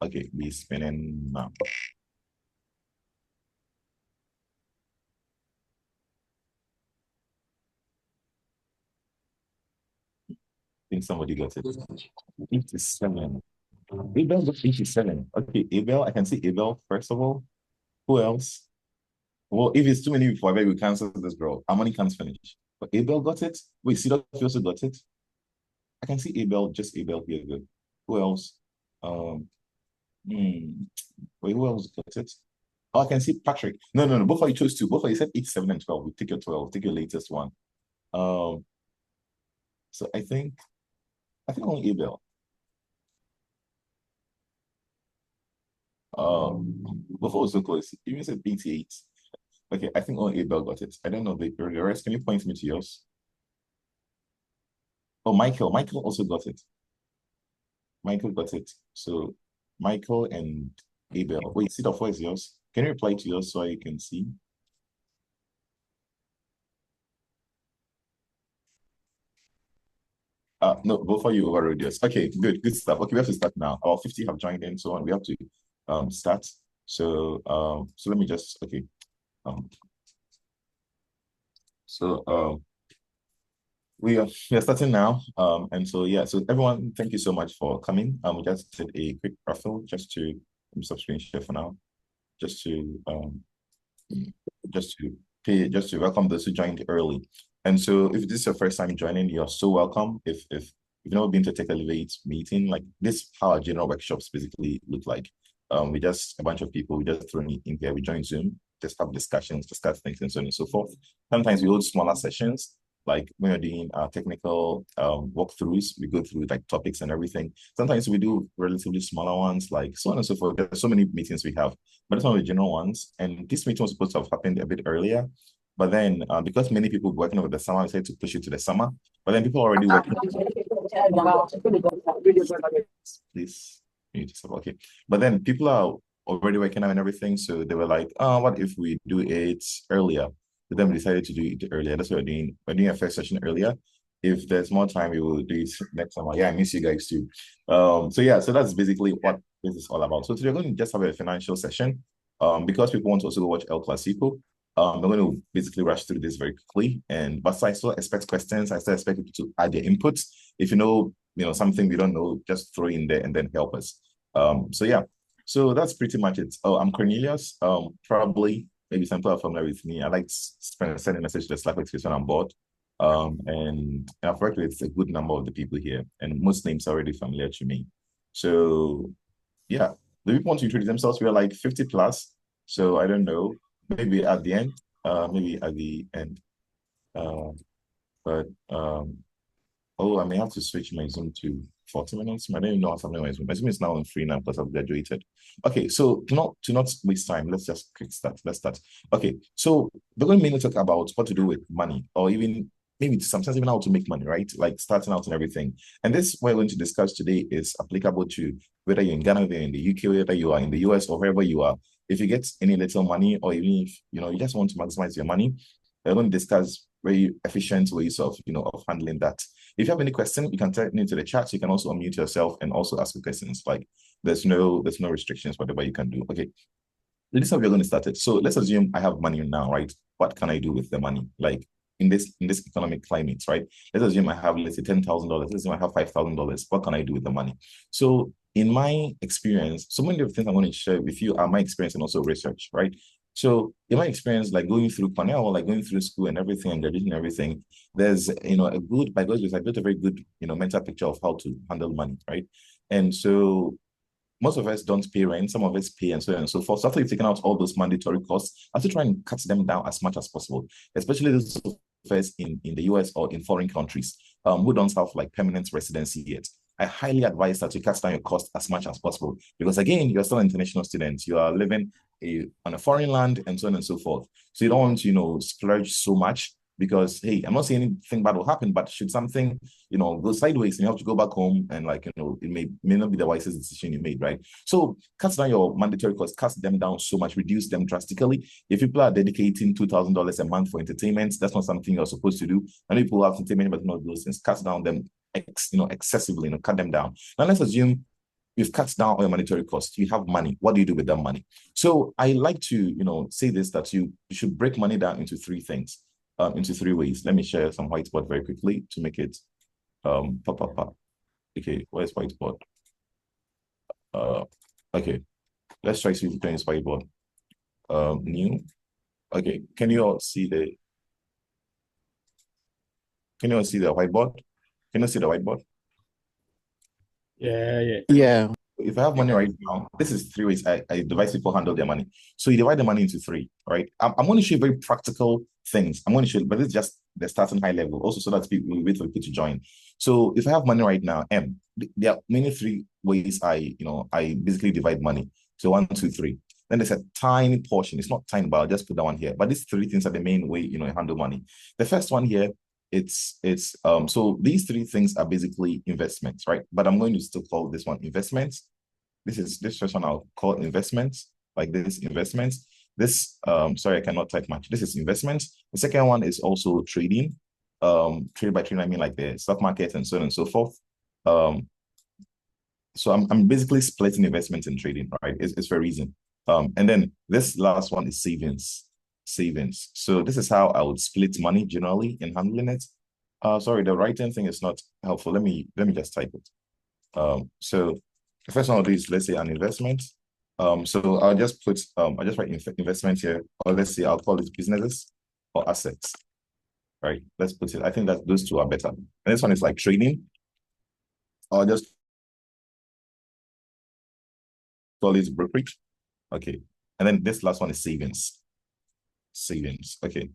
Okay, we spinning now. I think somebody got it. 87. Abel got 87. Okay, Abel, I can see Abel first of all. Who else? Well, if it's too many before, I bet we cancel this, bro. Harmony can't finish. But Abel got it. Wait, Cedar also got it. I can see Abel, just Abel here. Good. Who else? Um, hmm. Wait, who else got it? Oh, I can see Patrick. No, no, no. Both of you chose two. Both of you said 8, 7, and 12. We take your 12. Take your latest one. Um, so I think only Abel. Before was so close. You even said 88. Okay, I think only Abel got it. I don't know the rest. Can you point me to yours? Oh, Michael. Michael also got it. Michael got it. So Michael and Abel. Wait, see the four is yours. Can you reply to yours so I can see? No, both of you overrode yours. Okay, good, good stuff. Okay, we have to start now. About 50 have joined in, so on. We have to start. So let me just Um so we are starting now. And so yeah, so everyone, thank you so much for coming. We just did a quick raffle just to stop screen share for now, just to just to welcome those who joined early. And so if this is your first time joining, you're so welcome. If you've never been to a Tech Elevate meeting, like this, how our general workshops basically look like. We just a bunch of people, we just throw in here, we join Zoom, just have discussions, discuss things and so on and so forth. Sometimes we hold smaller sessions, like when you're doing technical walkthroughs, we go through like topics and everything. Sometimes we do relatively smaller ones, like so on and so forth. There's so many meetings we have, but it's one of the general ones. And this meeting was supposed to have happened a bit earlier, but then because many people working over the summer, I decided to push it to the summer. But then people are already working. Please, okay. But then people are already working out and everything, so they were like, "Oh, what if we do it earlier?" But then we decided to do it earlier. That's what we're doing. We're doing a first session earlier. If there's more time, we will do it next summer. Yeah, I miss you guys too. So yeah, so that's basically what this is all about. So today we're going to just have a financial session. Because people want to also go watch El Clasico. I'm going to basically rush through this very quickly. But I still expect questions. I still expect people to add their inputs. If you know something we don't know, just throw in there and then help us. So yeah, so that's pretty much it. Oh, I'm Cornelius. Probably maybe some people are familiar with me. I like sending message to the Slack space when I'm bored. And I've worked with a good number of the people here, and most names are already familiar to me. So yeah, the people want to introduce themselves. We are like 50 plus. So I don't know. Maybe at the end. Maybe at the end. Uh, but Oh, I may have to switch my Zoom to 40 minutes. I don't even know what's happening with my Zoom. My Zoom is now on free now because I've graduated. Okay, so to not waste time, let's just quick start. Let's start. Okay, so we're going to mainly talk about what to do with money, or even maybe sometimes even how to make money, right? Like starting out and everything. And this what we're going to discuss today is applicable to whether you're in Ghana, whether you're in the UK, whether you are in the US, or wherever you are. If you get any little money, or even if you just want to maximize your money, we're going to discuss very efficient ways of handling that. If you have any question, you can type it into the chat. You can also unmute yourself and also ask questions. Like there's no restrictions, whatever you can do. Okay. This is how we're going to start it. So let's assume I have money now, right? What can I do with the money? Like in this economic climate, right? Let's assume I have, let's say, $10,000. Let's assume I have $5,000. What can I do with the money? So in my experience, so many of the things I'm going to share with you are my experience and also research, right? So in my experience, like going through Cornell, like going through school and everything and graduating and everything, there's a good, by God's grace, I built a very good, mental picture of how to handle money, right? And so most of us don't pay rent, some of us pay and so on and so forth. So after you've taken out all those mandatory costs, I have to try and cut them down as much as possible, especially those of us in the US or in foreign countries who don't have like permanent residency yet. I highly advise that you cut down your cost as much as possible because again, you're still an international student. You are living on a foreign land and so on and so forth. So you don't want to, splurge so much because hey, I'm not saying anything bad will happen, but should something go sideways and you have to go back home and it may not be the wisest decision you made, right? So cut down your mandatory costs, cut them down so much, reduce them drastically. If people are dedicating $2,000 a month for entertainment, that's not something you're supposed to do. And people have entertainment, but not those things, cut down them excessively, cut them down. Now let's assume You've cut down all your monetary costs. You have money. What do you do with that money? So I like to, say this, that you should break money down into three things, into three ways. Let me share some whiteboard very quickly to make it pop. Okay, where's whiteboard? Okay, let's try to see if we can use whiteboard. New. Okay, can you all see the whiteboard? Can you see the whiteboard? Yeah. If I have money right now, this is three ways I advise people handle their money. So you divide the money into three, right? I'm going to show you very practical things. I'm going to show you, but it's just the starting high level, also so that people will wait for people to join. So if I have money right now, there are many three ways I basically divide money. So one, two, three. Then there's a tiny portion. It's not tiny, but I'll just put that one here. But these three things are the main way, I handle money. The first one here, it's so these three things are basically investments, right? But I'm going to still call this one investments. This first one I'll call investments, like this investments. This sorry, I cannot type much. This is investments. The second one is also trading. Trade by trading, I mean like the stock market and so on and so forth. So I'm basically splitting investments and trading, right? It's for a reason. And then this last one is savings. Savings. So this is how I would split money generally in handling it. Sorry, the writing thing is not helpful. Let me just type it. So the first one I'll do is, let's say, an investment. So I'll just write investment here, or let's say I'll call it businesses or assets. Right. Let's put it. I think that those two are better. And this one is like trading. I'll just call it brokerage. Okay. And then this last one is savings. Savings. Okay.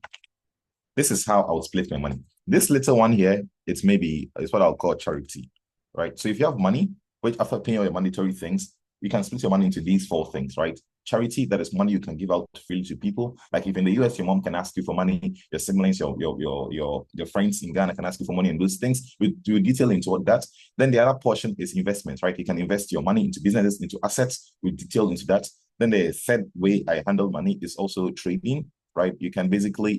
This is how I would split my money. This little one here, it's what I'll call charity, right? So if you have money, which after paying all your mandatory things, you can split your money into these four things, right? Charity, that is money you can give out freely to people. Like if in the US, your mom can ask you for money, your siblings, your friends in Ghana can ask you for money, and those things. We do detail into what that. Then the other portion is investments, right? You can invest your money into businesses, into assets. We detail into that. Then the third way I handle money is also trading, right? You can basically,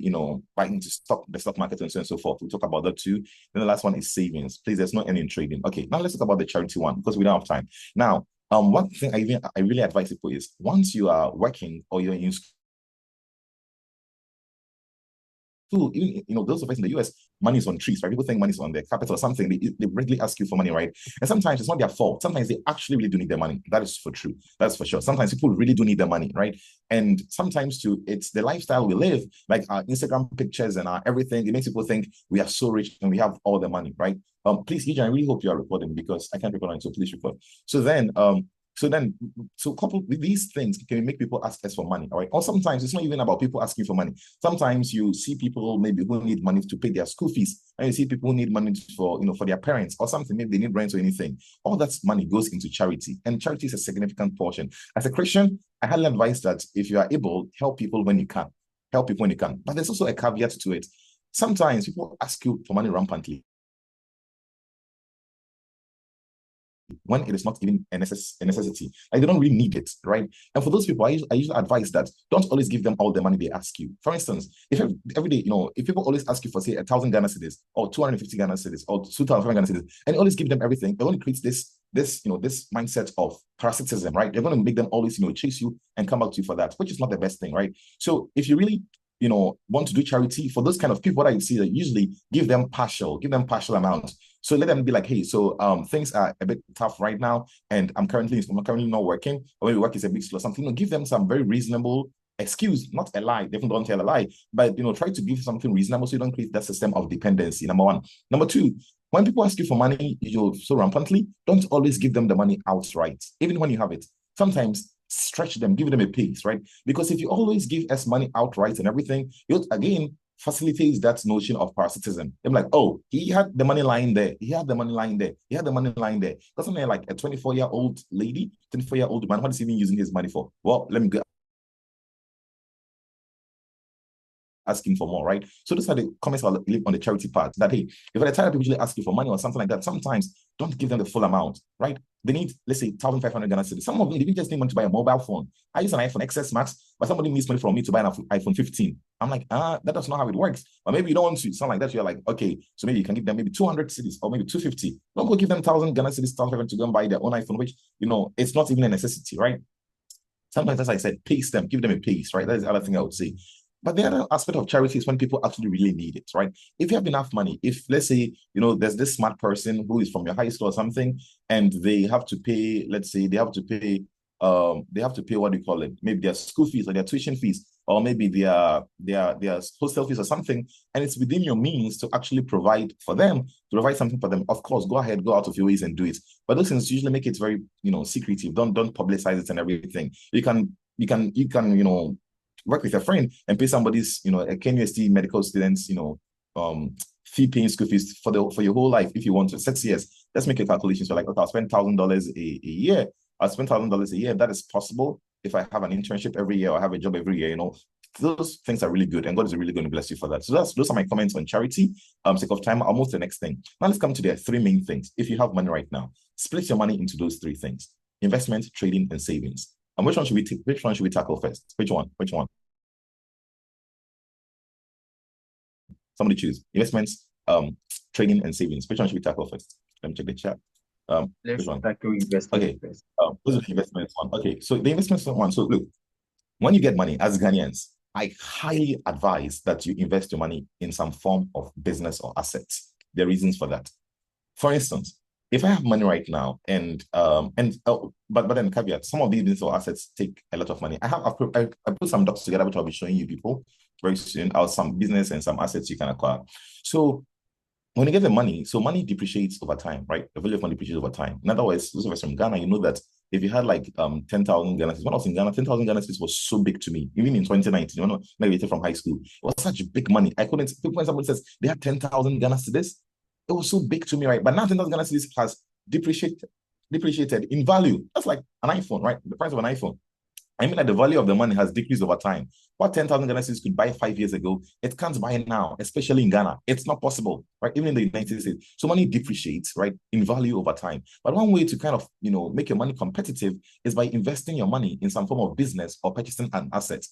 buy into the stock market and so on and so forth. We'll talk about that too. Then the last one is savings. Please, there's no any in trading. Okay, now let's talk about the charity one because we don't have time. Now, one thing I really advise people is once you are working or you're in school, even those of us in the US, money is on trees, right? People think money is on their capital or something. They regularly ask you for money, right? And sometimes it's not their fault. Sometimes they actually really do need their money. That is for true. That's for sure. Sometimes people really do need their money, right? And sometimes too, it's the lifestyle we live, like our Instagram pictures and our everything. It makes people think we are so rich and we have all the money, right? Please, Adrian, I really hope you are recording because I can't record on, so please record. So coupled with these things can make people ask us for money, all right? Or sometimes it's not even about people asking for money. Sometimes you see people maybe who need money to pay their school fees, and you see people who need money for for their parents or something. Maybe they need rent or anything. All that money goes into charity, and charity is a significant portion. As a Christian, I highly advise that if you are able, help people when you can. Help people when you can. But there's also a caveat to it. Sometimes people ask you for money rampantly when it is not even a necessity. Like they don't really need it, right? And for those people, I usually advise that don't always give them all the money they ask you. For instance, if every day, if people always ask you for, say, 1,000 Ghana cedis or 250 Ghana cedis or 2,500 Ghana cedis, and you always give them everything, they're going to create this mindset of parasitism, right? They're going to make them always, chase you and come back to you for that, which is not the best thing, right? So if you really want to do charity for those kind of people, what I see that usually give them partial amounts. So let them be like, hey, so things are a bit tough right now, and I'm currently not working, or maybe work is a bit slow, something. Give them some very reasonable excuse, not a lie. Definitely don't tell a lie, but try to give something reasonable so you don't create that system of dependency. Number one. Number two, when people ask you for money, so rampantly, don't always give them the money outright, even when you have it. Sometimes stretch them, give them a pace, right? Because if you always give us money outright and everything, you again facilitates that notion of parasitism. I'm like, oh, he had the money lying there. He had the money lying there. He had the money lying there. Doesn't mean like a 24-year-old lady, 24-year-old man, what is he even using his money for? Well, let me go asking for more, right? So those are the comments I'll leave on the charity part. That hey, if at a time people usually ask you for money or something like that, sometimes don't give them the full amount, right? they need, let's say, 1,500 Ghana cedis. Some of them, they just need money to buy a mobile phone. I use an iPhone XS Max, but somebody needs money from me to buy an iPhone 15. I'm like, that does not how it works. But maybe you don't want to sound like that. You're like, okay, so maybe you can give them maybe 200 cedis or maybe 250. Don't go give them 1,000 Ghana cedis, 1,500 to go and buy their own iPhone, which, it's not even a necessity, right? Sometimes, as I said, pace them, give them a pace, right? That is the other thing I would say. But the other aspect of charity is when people actually really need it, right? If you have enough money, if let's say, there's this smart person who is from your high school or something, and they have to pay, let's say they have to pay what do you call it? Maybe their school fees or their tuition fees, or maybe their hostel fees or something, and it's within your means to actually provide for them, to provide something for them. Of course, go ahead, go out of your ways and do it. But those things usually make it very, secretive. Don't publicize it and everything. You can work with a friend and pay somebody's, a KNUST medical students, fee paying school fees for your whole life if you want to. 6 years. Let's make a calculation. So like, okay, I'll spend $1,000 a year. I'll spend $1,000 a year. That is possible if I have an internship every year or have a job every year. Those things are really good, and God is really going to bless you for that. So those are my comments on charity. Sake of time, I'll move to the next thing. Now let's come to the three main things. If you have money right now, split your money into those three things: investment, trading, and savings. And which one should we tackle first? Which one? Somebody choose. Investments, trading, and savings. Which one should we tackle first? Let me check the chat. Let's tackle investment first. This is the investment one. Okay, so the investment one. So look, when you get money as Ghanaians, I highly advise that you invest your money in some form of business or assets. There are reasons for that. For instance, if I have money right now, but then caveat, some of these business or assets take a lot of money. I put some docs together, which I'll be showing you people very soon. Out some business and some assets you can acquire. So when you get the money, so money depreciates over time, right? The value of money depreciates over time. In other words, those of us from Ghana, you know that if you had like 10,000 Ghana cedis, when I was in Ghana, 10,000 Ghana cedis was so big to me. Even in 2019, graduated from high school, it was such big money. I couldn't. When somebody says they had 10,000 Ghana cedis, it was so big to me, right? But now 10,000 Ghana cedis has depreciated in value. That's like an iPhone, right? The price of an iPhone. I mean that the value of the money has decreased over time. What 10,000 Ghana cedis could buy 5 years ago, it can't buy now, especially in Ghana. It's not possible, right? Even in the United States. So money depreciates, right, in value over time. But one way to kind of, make your money competitive is by investing your money in some form of business or purchasing an asset.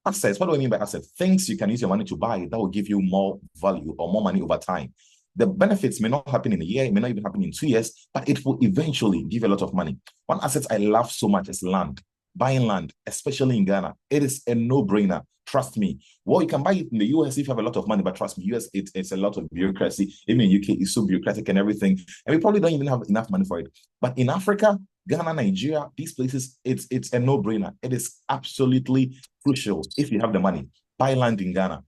Assets, what do I mean by assets? Things you can use your money to buy that will give you more value or more money over time. The benefits may not happen in a year, it may not even happen in 2 years, but it will eventually give a lot of money. One asset I love so much is land. Buying land, especially in Ghana, it is a no-brainer. Trust me. Well, you can buy it in the US if you have a lot of money, but trust me, US, it's a lot of bureaucracy. Even in UK, it's so bureaucratic and everything. And we probably don't even have enough money for it. But in Africa, Ghana, Nigeria, these places, it's a no-brainer. It is absolutely crucial if you have the money. Buy land in Ghana.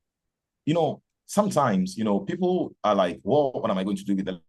Sometimes, people are like, well, what am I going to do with the land?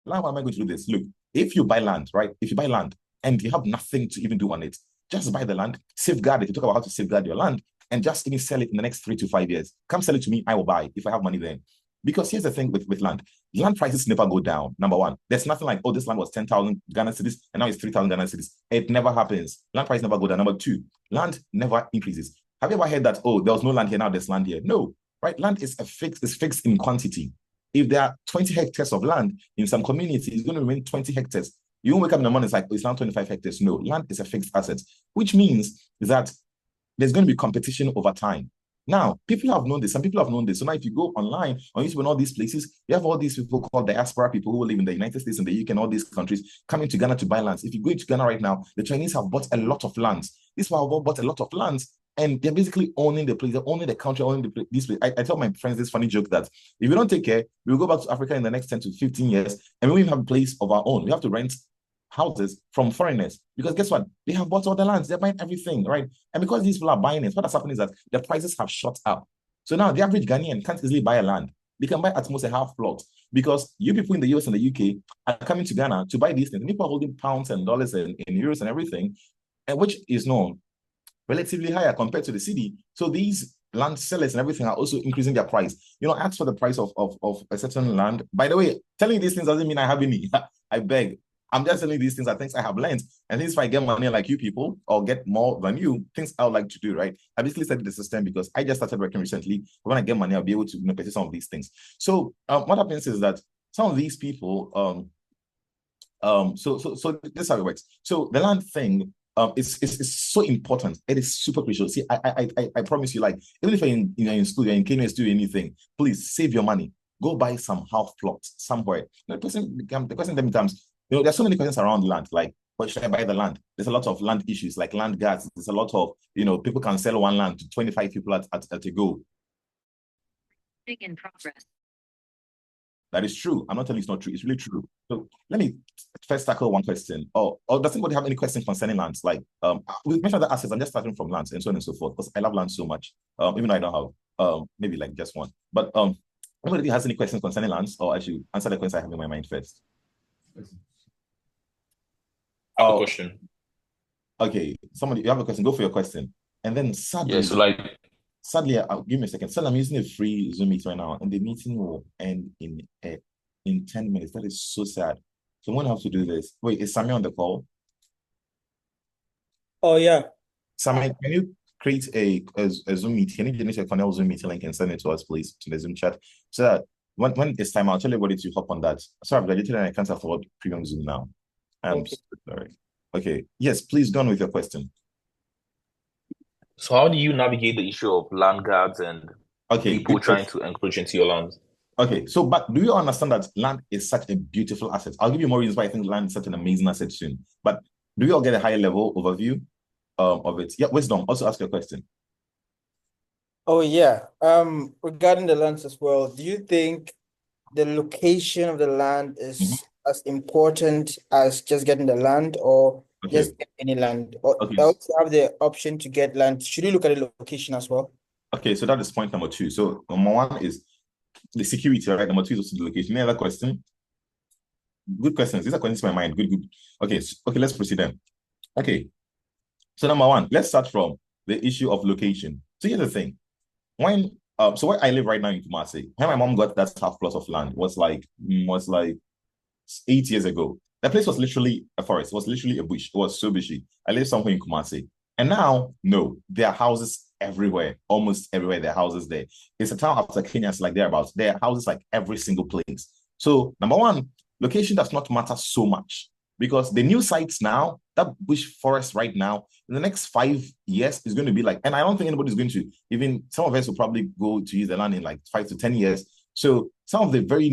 What am I going to do this? Look, if you buy land, right? If you buy land and you have nothing to even do on it, just buy the land, safeguard it. You talk about how to safeguard your land and just even sell it in the next 3 to 5 years. Come sell it to me, I will buy if I have money then. Because here's the thing with land. Land prices never go down, number one. There's nothing like, oh, this land was 10,000 Ghana cedis and now it's 3,000 Ghana cedis. It never happens. Land prices never go down. Number two, land never increases. Have you ever heard that, oh, there was no land here, now there's land here? No, right? Land is fixed in quantity. If there are 20 hectares of land in some community, it's going to remain 20 hectares. You won't wake up in the morning, it's like, oh, it's now 25 hectares. No, land is a fixed asset, which means that there's going to be competition over time. Now, people have known this. Some people have known this. So now if you go online, on YouTube and all these places, you have all these people called diaspora, people who live in the United States and the UK and all these countries coming to Ghana to buy lands. If you go into Ghana right now, the Chinese have bought a lot of lands. These people have all bought a lot of lands. And they're basically owning the place, they're owning the country, owning this place. I tell my friends this funny joke that if we don't take care, we'll go back to Africa in the next 10 to 15 years and we won't even have a place of our own. We have to rent houses from foreigners because guess what? They have bought all the lands, they're buying everything, right? And because these people are buying it, what has happened is that the prices have shot up. So now the average Ghanaian can't easily buy a land. They can buy at most a half plot because you people in the US and the UK are coming to Ghana to buy these things. And people are holding pounds and dollars and euros and everything, and which is known relatively higher compared to the city. So these land sellers and everything are also increasing their price. Ask for the price of a certain land. By the way, telling you these things doesn't mean I have any. I beg. I'm just telling you these things are things I have learned. And if I get money like you people or get more than you, things I would like to do, right? I basically studied the system because I just started working recently. When I get money, I'll be able to purchase some of these things. So what happens is that some of these people, so this is how it works. So the land thing, is so important. It is super crucial. See, I promise you, like, even if you're in school, you're in Kenya, doing anything, please save your money. Go buy some half plots somewhere. The question then becomes, there's so many questions around land. Like, what should I buy the land? There's a lot of land issues, like land guards. There's a lot of, people can sell one land to 25 people at a go. In progress. That is true. I'm not telling you it's not true. It's really true. So let me first tackle one question. Or does anybody have any questions concerning lands? Like, we mentioned the assets. I'm just starting from lands and so on and so forth because I love land so much. Even though I don't have maybe like just one. But anybody has any questions concerning lands, or I should answer the questions I have in my mind first? I have a question. Okay, somebody, you have a question? Go for your question. And then sadly, yeah, so like. Sadly, give me a second. So I'm using a free Zoom meet right now, and the meeting will end in 10 minutes. That is so sad. So I'm gonna have to do this. Wait, is Sammy on the call? Oh yeah. Sammy, can you create a Zoom meet? Can you generate a Cornell Zoom meeting link and send it to us, please, to the Zoom chat, so that when it's time, I'll tell everybody to hop on that. Sorry, I've graduated and I can't afford premium Zoom now. I'm so sorry. Okay, yes, please go on with your question. So how do you navigate the issue of land guards and people trying to encroach into your lands? Okay, so but do you understand that land is such a beautiful asset? I'll give you more reasons why I think land is such an amazing asset soon. But do you all get a higher level overview of it? Yeah, Wisdom, also ask your question. Oh yeah. Regarding the lands as well, do you think the location of the land is as important as just getting the land, or just get any land? Or also have the option to get land? Should you look at the location as well? Okay, so that is point number 2. So number 1 is the security, right? Number 2 is also the location. Any other question? Good questions. These are questions in my mind. Good. Okay, let's proceed then. Okay, so number 1, let's start from the issue of location. So here's the thing. So where I live right now in Kumasi, when my mom got that half plot of land was like 8 years ago. That place was literally a forest. It was literally a bush. It was so bushy. I live somewhere in Kumasi. And now, no, there are houses everywhere. Almost everywhere there are houses there. It's a town after Kenya, like thereabouts. There are houses like every single place. So number 1, location does not matter so much, because the new sites now, that bush forest right now, in the next 5 years is going to be like, and I don't think anybody's going to, even some of us will probably go to use the land in like 5 to 10 years. So some of the very,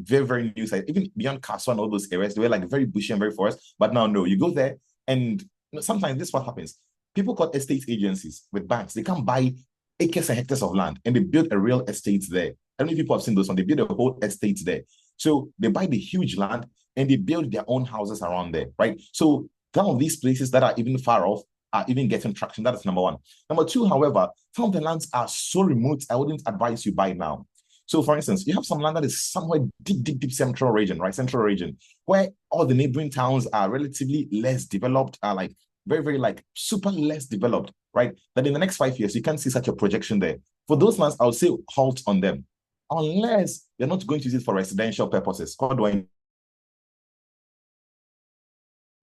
very new sites, even beyond Castle and all those areas, they were like very bushy and very forest. But now, no, you go there, and sometimes this is what happens. People call estate agencies with banks. They can buy acres and hectares of land, and they build a real estate there. I don't know if people have seen those ones. They build a whole estate there. So they buy the huge land and they build their own houses around there, right? So some of these places that are even far off are even getting traction. That is number 1. Number 2, however, some of the lands are so remote, I wouldn't advise you buy now. So for instance, you have some land that is somewhere deep central region, right? Central region, where all the neighboring towns are relatively less developed, are like very, like super less developed, right? That in the next 5 years, you can't see such a projection there. For those lands, I would say halt on them, unless you're not going to use it for residential purposes. What do I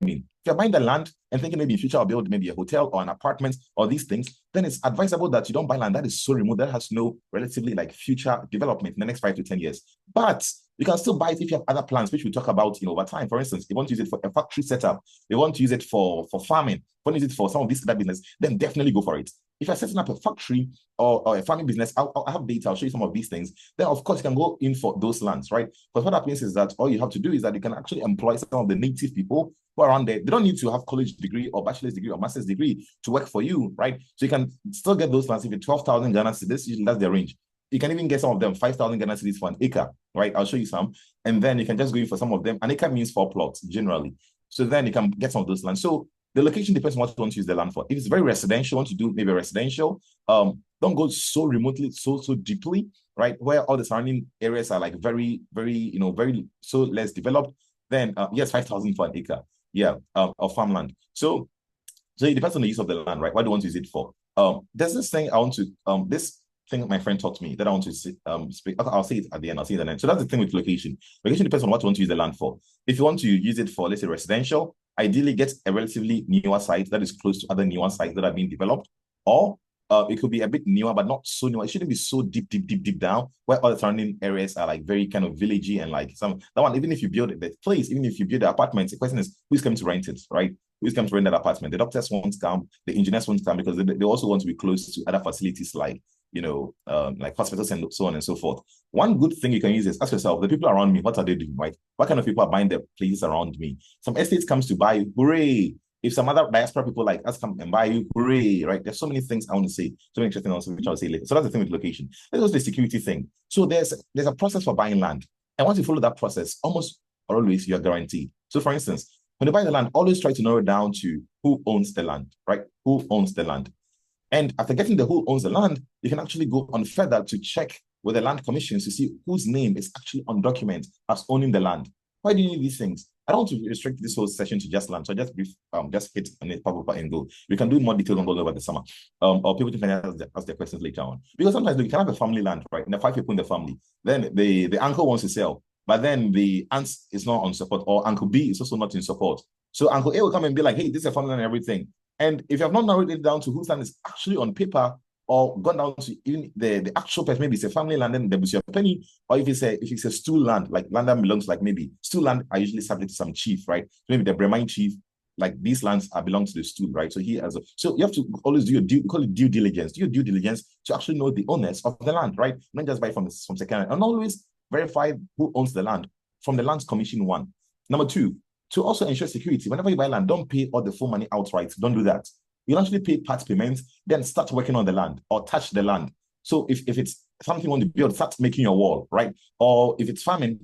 mean? If you're buying the land and thinking maybe in future I'll build maybe a hotel or an apartment or these things, then it's advisable that you don't buy land that is so remote, that has no relatively like future development in the next 5 to 10 years. But you can still buy it if you have other plans, which we talk about over time. For instance, you want to use it for a factory setup, you want to use it for farming, you want to use it for some of these other business, then definitely go for it. If you're setting up a factory or a farming business, I'll have data, I'll show you some of these things. Then, of course, you can go in for those lands, right? But what happens is that all you have to do is that you can actually employ some of the native people who are around there. They don't need to have college degree or bachelor's degree or master's degree to work for you, right? So you can still get those lands. If it's 12,000 Ghana cedis, usually that's their range. You can even get some of them 5,000 Ghana cedis for an acre, right? I'll show you some. And then you can just go in for some of them. An acre means 4 plots generally. So then you can get some of those lands. So the location depends on what you want to use the land for. If it's very residential, want to do maybe residential, don't go so remotely, so deeply, right? Where all the surrounding areas are like very, very so less developed. Then yes, 5,000 for an acre, of farmland. So it depends on the use of the land, right? What do you want to use it for? There's this thing I want to this thing my friend taught me that I want to speak. I'll say it at the end. I'll see it at the end. So that's the thing with location. Location depends on what you want to use the land for. If you want to use it for, let's say, residential, ideally get a relatively newer site that is close to other newer sites that are being developed. Or It could be a bit newer, but not so new. It shouldn't be so deep down, where all the surrounding areas are like very kind of villagey and like that one. Even if you build the place, even if you build the apartment, the question is who's coming to rent it, right? Who's coming to rent that apartment? The doctors won't come, the engineers won't come because they also want to be close to other facilities like like hospitals and so on and so forth. One good thing you can use is ask yourself, the people around me, what are they doing, right? What kind of people are buying the places around me? Some estates comes to buy, hooray. If some other diaspora people like us come and buy you, hooray, right? There's so many things I want to say, so many interesting things which I'll say later. So that's the thing with location. Let's go to the security thing. So there's a process for buying land. And once you follow that process, almost always you're guaranteed. So for instance, when you buy the land, always try to narrow it down to who owns the land, right? Who owns the land? And after getting the who owns the land, you can actually go on further to check with the land commissions to see whose name is actually on document as owning the land. Why do you need these things? I don't want to restrict this whole session to just land, so just hit on it, pop and go. We can do more details on those over the summer, or people can ask their questions later on. Because sometimes you can have a family land, right? And the 5 people in the family, then the uncle wants to sell, but then the aunt is not on support, or Uncle B is also not in support. So Uncle A will come and be like, hey, this is a family land and everything. And if you have not narrowed it down to whose land is actually on paper, or gone down to even the actual person, maybe it's a family land, then there was your penny, or if it's a stool land, like land that belongs, like maybe stool land are usually subject to some chief, right? Maybe the Bremine chief, like these lands belong to the stool, right? So so you have to always do call it due diligence. Do your due diligence to actually know the owners of the land, right? Not just buy from second hand, and always verify who owns the land from the Lands Commission one. Number 2, to also ensure security, whenever you buy land, don't pay all the full money outright. Don't do that. You'll actually pay part payments, then start working on the land or touch the land. So if it's something you want to build, start making your wall, right? Or if it's farming,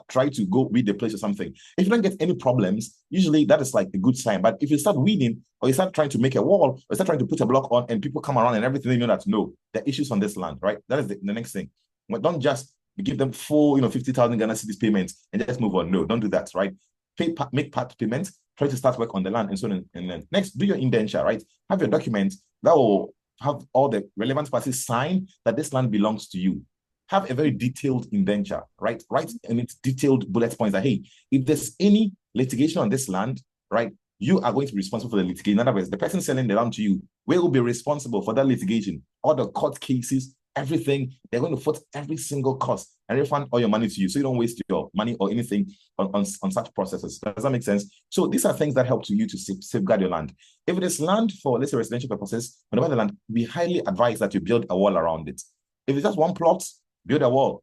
try to go weed the place or something. If you don't get any problems, usually that is like a good sign. But if you start weeding, or you start trying to make a wall, or start trying to put a block on and people come around and everything, you know that no, there are issues on this land, right? That is the next thing. But don't just give them full, 50,000 Ghana cedis payments and just move on. No, don't do that, right? Make part payments, try to start work on the land and so on. And then next, do your indenture, right? Have your document that will have all the relevant parties sign that this land belongs to you. Have a very detailed indenture, right? Write in its detailed bullet points that, hey, if there's any litigation on this land, right, you are going to be responsible for the litigation. In other words, the person selling the land to you will be responsible for that litigation, all the court cases, everything. They're going to foot every single cost and refund all your money to you, so you don't waste your money or anything on such processes. Does that make sense? So these are things that help you to safeguard your land. If it is land for, let's say, residential purposes, when you buy the land, we highly advise that you build a wall around it. If it's just 1 plot, build a wall.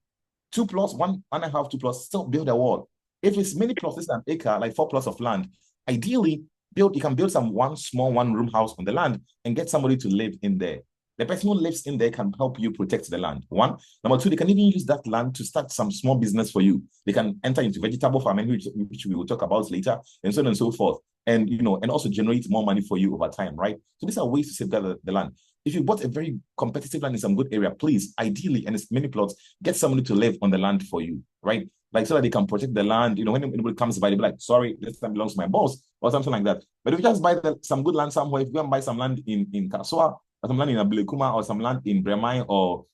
2 plots, 1.5, 2 plots, still build a wall. If it's many plots, it's an acre, like 4 plots of land, ideally, you can build one small 1-room house on the land and get somebody to live in there. The person who lives in there can help you protect the land. 1. Number 2, they can even use that land to start some small business for you. They can enter into vegetable farming, which we will talk about later, and so on and so forth. And and also generate more money for you over time, right? So these are ways to safeguard the land. If you bought a very competitive land in some good area, please, ideally, and it's many plots, get somebody to live on the land for you, right? Like so that they can protect the land. When anybody comes by, they'll be like, sorry, this land belongs to my boss, or something like that. But if you just buy some good land somewhere, if you go and buy some land in Kaswa, or some land in Ablekuma, or some land in Bremai, or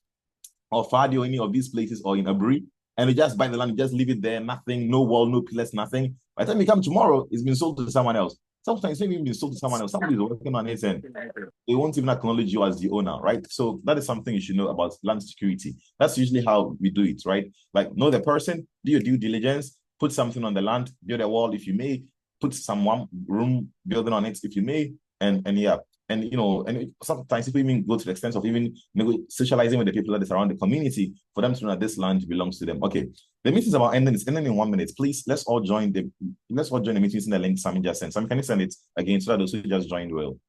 Fadi, or any of these places, or in Aburi, and you just buy the land, you just leave it there, nothing, no wall, no pillars, nothing. By the time you come tomorrow, it's been sold to someone else. Sometimes it's not even been sold to someone else. Somebody is working on it and they won't even acknowledge you as the owner, right? So that is something you should know about land security. That's usually how we do it, right? Like, know the person, do your due diligence, put something on the land, build a wall if you may, put some 1-room building on it if you may, and yeah. And and sometimes people even go to the extent of even socializing with the people that is around the community for them to know that this land belongs to them. Okay, the meeting's about ending. It's ending in 1 minute. Please, let's all join the meetings in the link Sammy just sent. Sammy, can you send it again so that those who just joined will